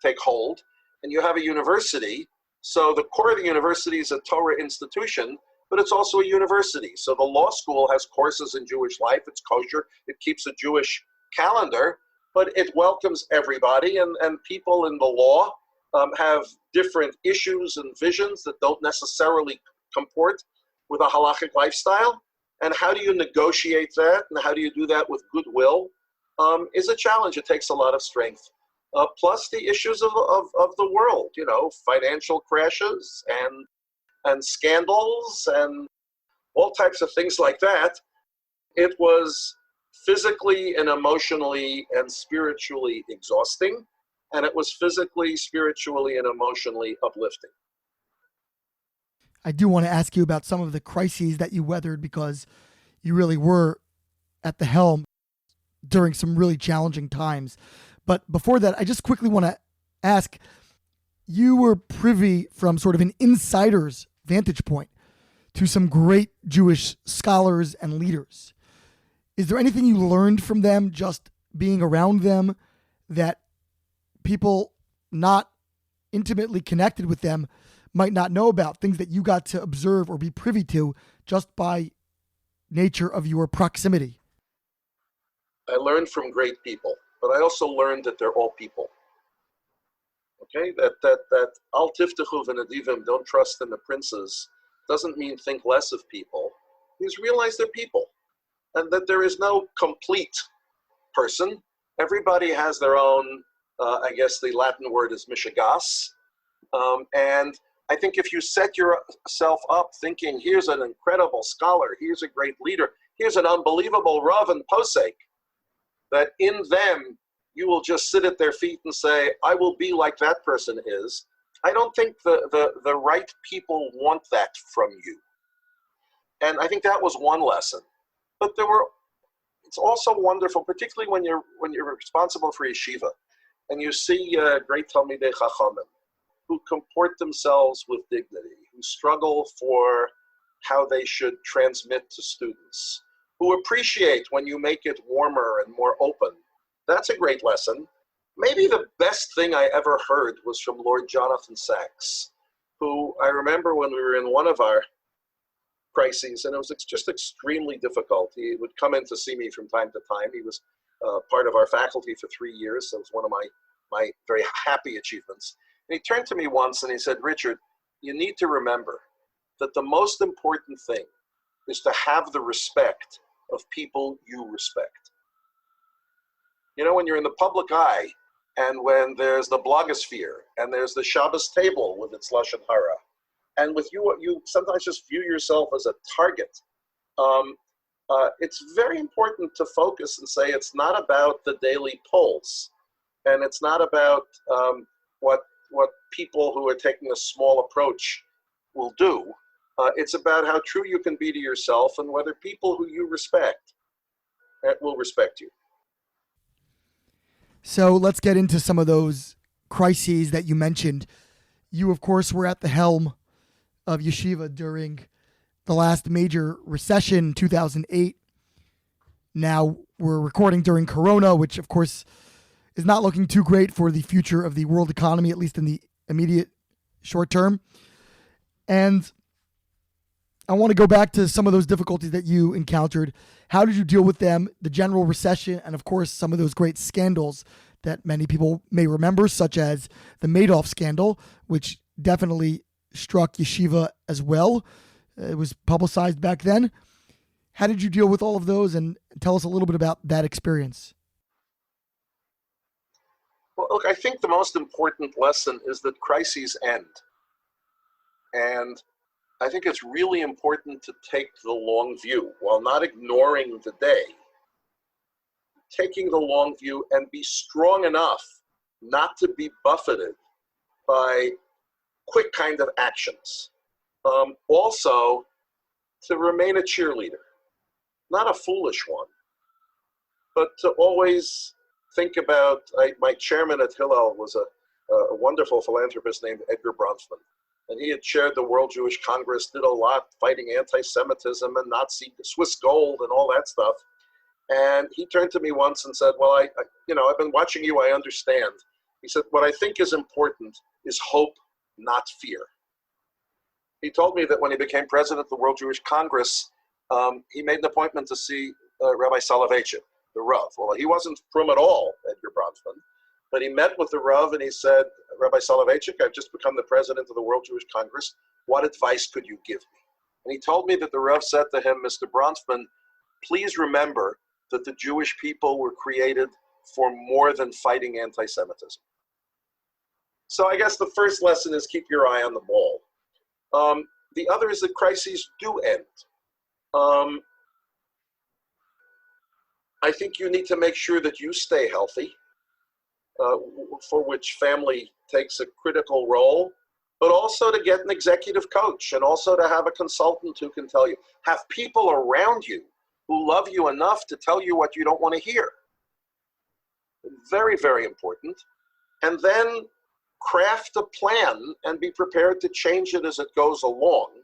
take hold, and you have a university, so the core of the university is a Torah institution, but it's also a university. So the law school has courses in Jewish life, it's kosher, it keeps a Jewish calendar, but it welcomes everybody, and people in the law have different issues and visions that don't necessarily comport with a halachic lifestyle. And how do you negotiate that, and how do you do that with goodwill is a challenge. It takes a lot of strength. Plus the issues of the world, financial crashes and scandals and all types of things like that. It was physically and emotionally and spiritually exhausting, and it was physically, spiritually, and emotionally uplifting. I do want to ask you about some of the crises that you weathered, because you really were at the helm during some really challenging times. But before that, I just quickly want to ask, you were privy from sort of an insider's vantage point to some great Jewish scholars and leaders. Is there anything you learned from them just being around them that people not intimately connected with them might not know about, things that you got to observe or be privy to just by nature of your proximity? I learned from great people, but I also learned that they're all people. Okay, that al tiftechu v'nadivim, don't trust in the princes, doesn't mean think less of people. Means realize they're people, and that there is no complete person. Everybody has their own. I guess the Latin word is mishigas, and I think if you set yourself up thinking, here's an incredible scholar, here's a great leader, here's an unbelievable Rav and Posek, that in them you will just sit at their feet and say, I will be like that person is. I don't think the right people want that from you. And I think that was one lesson. But it's also wonderful, particularly when you're responsible for yeshiva, and you see great Talmidei Chachamim who comport themselves with dignity, who struggle for how they should transmit to students, who appreciate when you make it warmer and more open. That's a great lesson. Maybe the best thing I ever heard was from Lord Jonathan Sachs, who I remember when we were in one of our crises, and it was just extremely difficult. He would come in to see me from time to time. He was part of our faculty for 3 years, so it was one of my very happy achievements. And he turned to me once and he said, "Richard, you need to remember that the most important thing is to have the respect of people you respect." You know, when you're in the public eye, and when there's the blogosphere, and there's the Shabbos table with its Lashon Hara, and with you sometimes just view yourself as a target, it's very important to focus and say it's not about the daily polls, and it's not about what people who are taking a small approach will do. It's about how true you can be to yourself and whether people who you respect will respect you. So let's get into some of those crises that you mentioned. You, of course, were at the helm of Yeshiva during the last major recession, 2008. Now we're recording during Corona, which, of course, is not looking too great for the future of the world economy, at least in the immediate short term. And I want to go back to some of those difficulties that you encountered. How did you deal with them, the general recession, and of course, some of those great scandals that many people may remember, such as the Madoff scandal, which definitely struck Yeshiva as well. It was publicized back then. How did you deal with all of those? And tell us a little bit about that experience. Well, look, I think the most important lesson is that crises end. And I think it's really important to take the long view while not ignoring the day. Taking the long view and be strong enough not to be buffeted by quick kind of actions. Also, to remain a cheerleader, not a foolish one, but to always think about, my chairman at Hillel was a wonderful philanthropist named Edgar Bronfman. And he had chaired the World Jewish Congress, did a lot fighting anti-Semitism and Nazi Swiss gold and all that stuff. And he turned to me once and said, "Well, I've been watching you, I understand." He said, "What I think is important is hope, not fear." He told me that when he became president of the World Jewish Congress, he made an appointment to see Rabbi Soloveitchik, the Rav. Well, he wasn't from at all, Edgar Bronfman, but he met with the Rav and he said, "Rabbi Soloveitchik, I've just become the president of the World Jewish Congress. What advice could you give me?" And he told me that the Rav said to him, "Mr. Bronfman, please remember that the Jewish people were created for more than fighting anti-Semitism." So I guess the first lesson is keep your eye on the ball. The other is that crises do end. I think you need to make sure that you stay healthy, for which family takes a critical role, but also to get an executive coach and also to have a consultant who can tell you. Have people around you who love you enough to tell you what you don't want to hear. Very, very important. And then craft a plan and be prepared to change it as it goes along.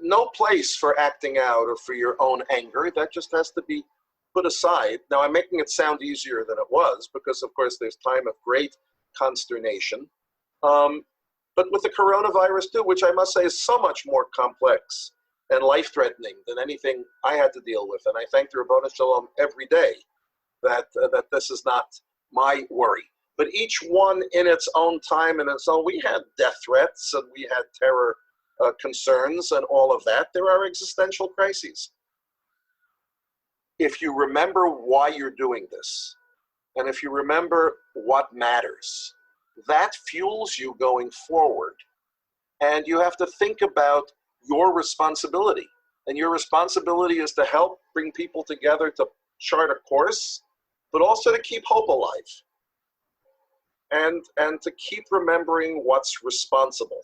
No place for acting out or for your own anger. That just has to be put aside. Now, I'm making it sound easier than it was because, of course, there's time of great consternation. But with the coronavirus too, which I must say is so much more complex and life-threatening than anything I had to deal with. And I thank the Ribono Shel Olam every day that this is not my worry. But each one in its own time and its own, we had death threats and we had terror concerns and all of that. There are existential crises. If you remember why you're doing this, and if you remember what matters, that fuels you going forward. And you have to think about your responsibility. And your responsibility is to help bring people together to chart a course, but also to keep hope alive. And to keep remembering what's responsible.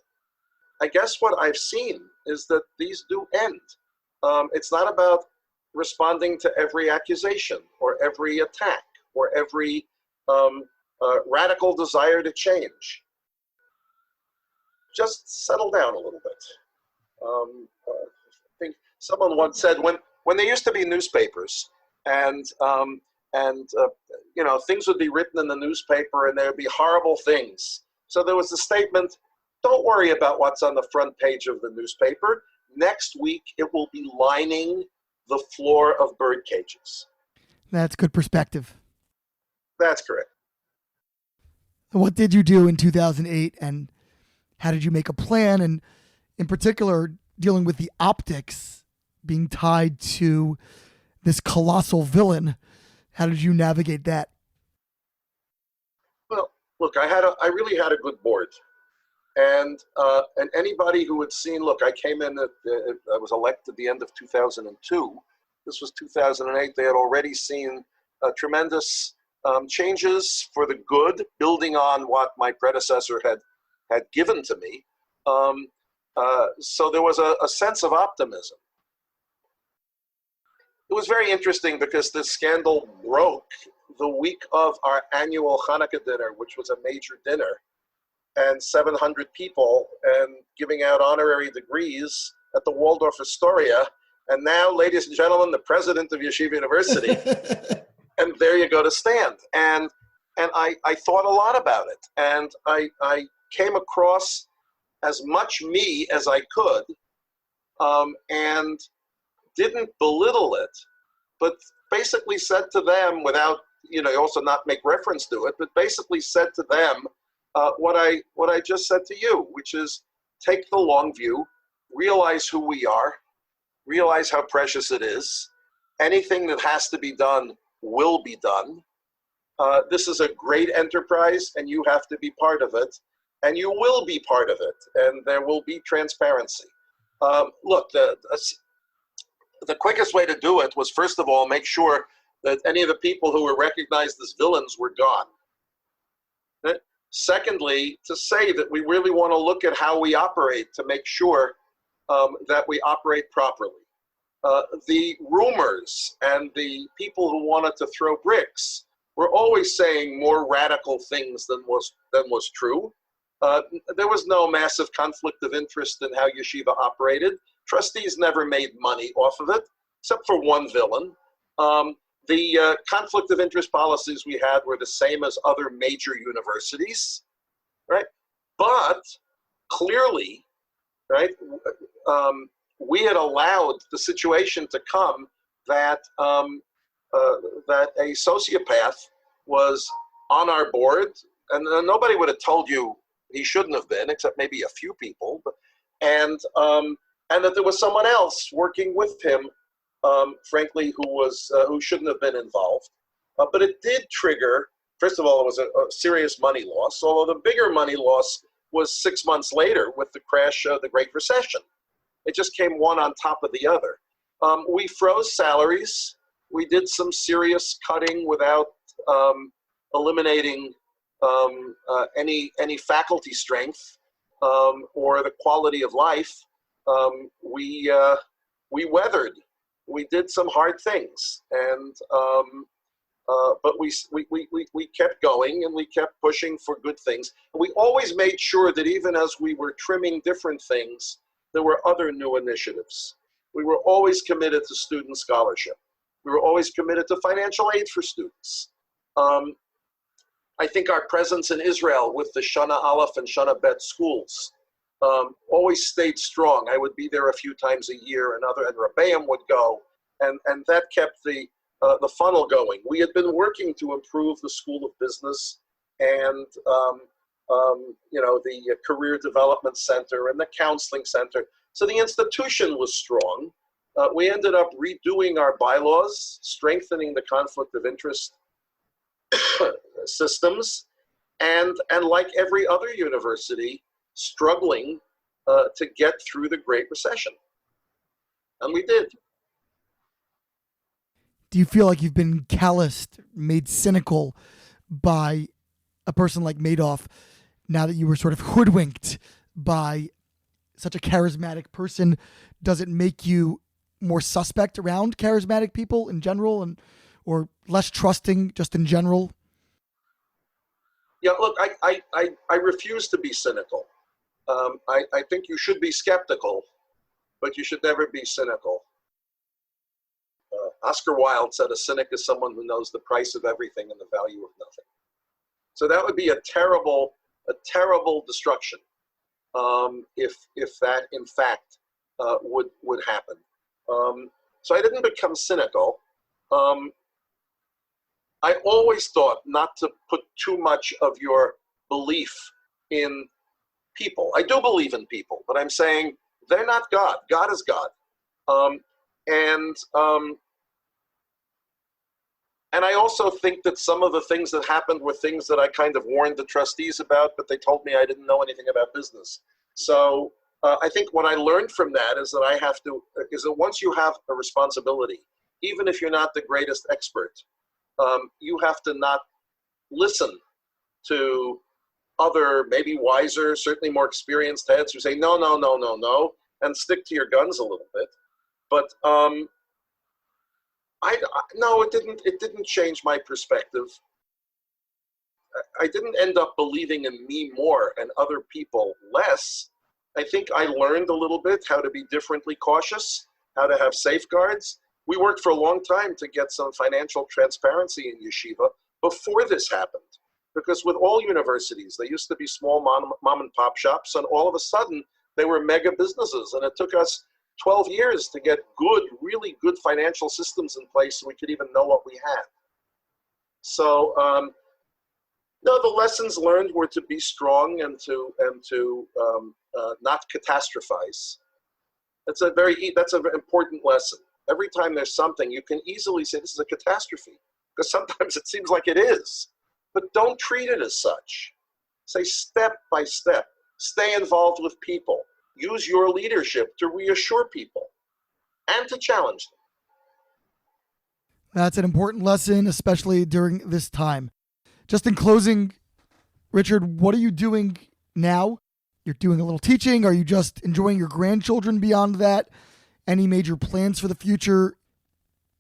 I guess what I've seen is that these do end. It's not about responding to every accusation or every attack or every radical desire to change. Just settle down a little bit. I think someone once said when there used to be newspapers and things would be written in the newspaper and there would be horrible things. So there was a statement, don't worry about what's on the front page of the newspaper. Next week, it will be lining the floor of bird cages. That's good perspective. That's correct. What did you do in 2008 and how did you make a plan? And in particular, dealing with the optics being tied to this colossal villain. How did you navigate that? Well, look, I really had a good board. And anybody who had seen, look, I came in, I was elected at the end of 2002. This was 2008. They had already seen tremendous changes for the good, building on what my predecessor had given to me. So there was a sense of optimism. It was very interesting because this scandal broke the week of our annual Hanukkah dinner, which was a major dinner, and 700 people, and giving out honorary degrees at the Waldorf Astoria. And now, ladies and gentlemen, the president of Yeshiva University. And there you go to stand. And I thought a lot about it. And I came across as much me as I could, and didn't belittle it, but basically said to them, without, also not make reference to it, but basically said to them what I just said to you, which is take the long view, realize who we are, realize how precious it is. Anything that has to be done will be done. This is a great enterprise, and you have to be part of it, and you will be part of it, and there will be transparency. Look, the quickest way to do it was, first of all, make sure that any of the people who were recognized as villains were gone. Secondly, to say that we really want to look at how we operate to make sure that we operate properly. The rumors and the people who wanted to throw bricks were always saying more radical things than was true. There was no massive conflict of interest in how Yeshiva operated. Trustees never made money off of it, except for one villain. The conflict of interest policies we had were the same as other major universities, right? But clearly, right, we had allowed the situation to come that that a sociopath was on our board, and nobody would have told you he shouldn't have been, except maybe a few people, and that there was someone else working with him, frankly, who shouldn't have been involved. But it did trigger, first of all, it was a serious money loss, although the bigger money loss was 6 months later with the crash of the Great Recession. It just came one on top of the other. We froze salaries. We did some serious cutting without eliminating any faculty strength or the quality of life. We weathered. We did some hard things, and but we kept going, and we kept pushing for good things. And we always made sure that even as we were trimming different things, there were other new initiatives. We were always committed to student scholarship. We were always committed to financial aid for students. I think our presence in Israel with the Shana Aleph and Shana Bet schools always stayed strong. I would be there a few times a year, and Rebbeim would go, and that kept the funnel going. We had been working to improve the School of Business and the Career Development Center and the Counseling Center. So the institution was strong. We ended up redoing our bylaws, strengthening the conflict of interest systems, and like every other university, struggling to get through the Great Recession. And we did. Do you feel like you've been calloused, made cynical by a person like Madoff now that you were sort of hoodwinked by such a charismatic person, does it make you more suspect around charismatic people in general, or less trusting just in general? Yeah, look, I refuse to be cynical. I think you should be skeptical, but you should never be cynical. Oscar Wilde said a cynic is someone who knows the price of everything and the value of nothing. So that would be a terrible destruction if that in fact would happen. So I didn't become cynical. I always thought not to put too much of your belief in people. I do believe in people, but I'm saying they're not God. God is God. And I also think that some of the things that happened were things that I kind of warned the trustees about, but they told me I didn't know anything about business. So I think what I learned from that is that once you have a responsibility, even if you're not the greatest expert, you have to not listen to other, maybe wiser, certainly more experienced heads who say, no, and stick to your guns a little bit. But no, it didn't change my perspective. I didn't end up believing in me more and other people less. I think I learned a little bit how to be differently cautious, how to have safeguards. We worked for a long time to get some financial transparency in Yeshiva before this happened. Because with all universities, they used to be small mom and pop shops, and all of a sudden they were mega businesses. And it took us 12 years to get really good financial systems in place so we could even know what we had. So, no, the lessons learned were to be strong and to not catastrophize. That's an important lesson. Every time there's something, you can easily say this is a catastrophe, because sometimes it seems like it is. But don't treat it as such. Say step by step. Stay involved with people. Use your leadership to reassure people and to challenge them. That's an important lesson, especially during this time. Just in closing, Richard, what are you doing now? You're doing a little teaching. Are you just enjoying your grandchildren beyond that? Any major plans for the future?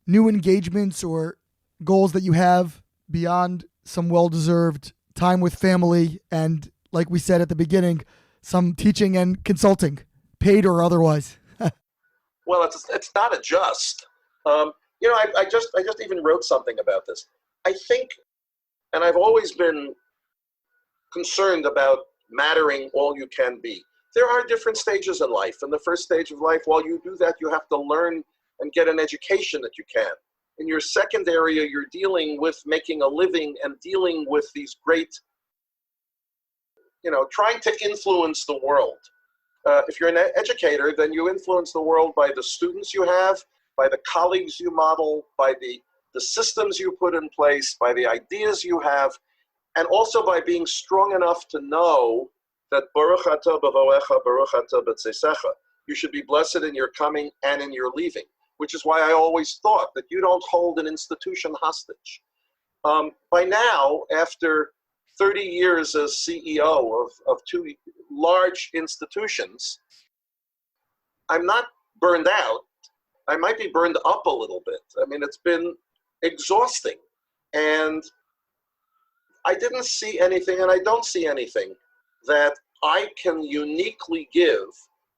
New engagements or goals that you have beyond some well-deserved time with family and, like we said at the beginning, some teaching and consulting, paid or otherwise? Well, it's not a just. I just even wrote something about this. I think, and I've always been concerned about mattering all you can be. There are different stages in life. In the first stage of life, while you do that, you have to learn and get an education that you can. In your second area, you're dealing with making a living and dealing with these great, trying to influence the world. If you're an educator, then you influence the world by the students you have, by the colleagues you model, by the systems you put in place, by the ideas you have, and also by being strong enough to know that Baruch atah b'voecha, Baruch atah b'tzesecha. You should be blessed in your coming and in your leaving, which is why I always thought that you don't hold an institution hostage. By now, after 30 years as CEO of two large institutions, I'm not burned out. I might be burned up a little bit. I mean, it's been exhausting. And I didn't see anything, and I don't see anything, that I can uniquely give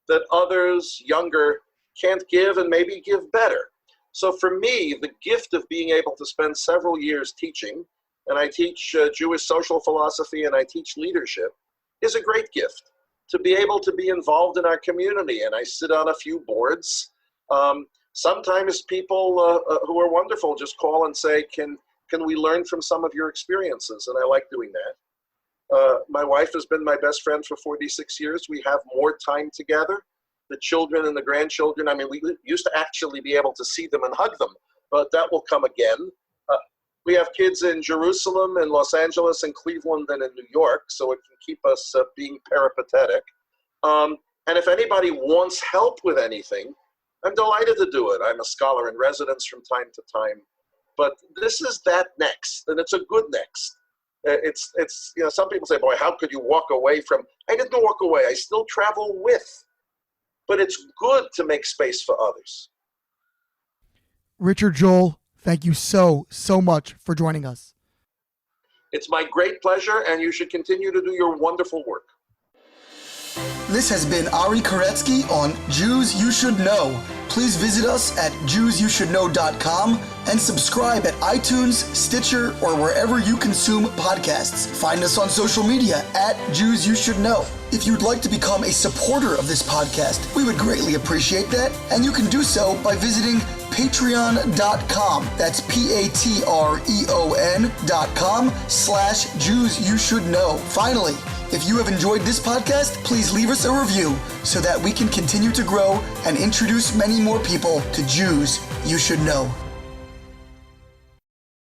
that others younger can't give and maybe give better. So for me, the gift of being able to spend several years teaching, and I teach Jewish social philosophy and I teach leadership, is a great gift. To be able to be involved in our community, and I sit on a few boards. Sometimes people who are wonderful just call and say, can we learn from some of your experiences? And I like doing that. My wife has been my best friend for 46 years. We have more time together. The children and the grandchildren, I mean, we used to actually be able to see them and hug them, but that will come again. We have kids in Jerusalem, in Los Angeles, in Cleveland, and in New York, so it can keep us being peripatetic. And if anybody wants help with anything, I'm delighted to do it. I'm a scholar in residence from time to time. But this is that next, and it's a good next. It's some people say, boy, how could you walk away from? I didn't walk away. I still travel with. but it's good to make space for others. Richard Joel, thank you so much for joining us. It's my great pleasure, and you should continue to do your wonderful work. This has been Ari Koretsky on Jews You Should Know. Please visit us at JewsYouShouldKnow.com and subscribe at iTunes, Stitcher, or wherever you consume podcasts. Find us on social media at Jews You Should Know. If you'd like to become a supporter of this podcast, we would greatly appreciate that, and you can do so by visiting patreon.com. That's patreon.com/Jews You Should Know. Finally, if you have enjoyed this podcast, please leave us a review so that we can continue to grow and introduce many more people to Jews You Should Know.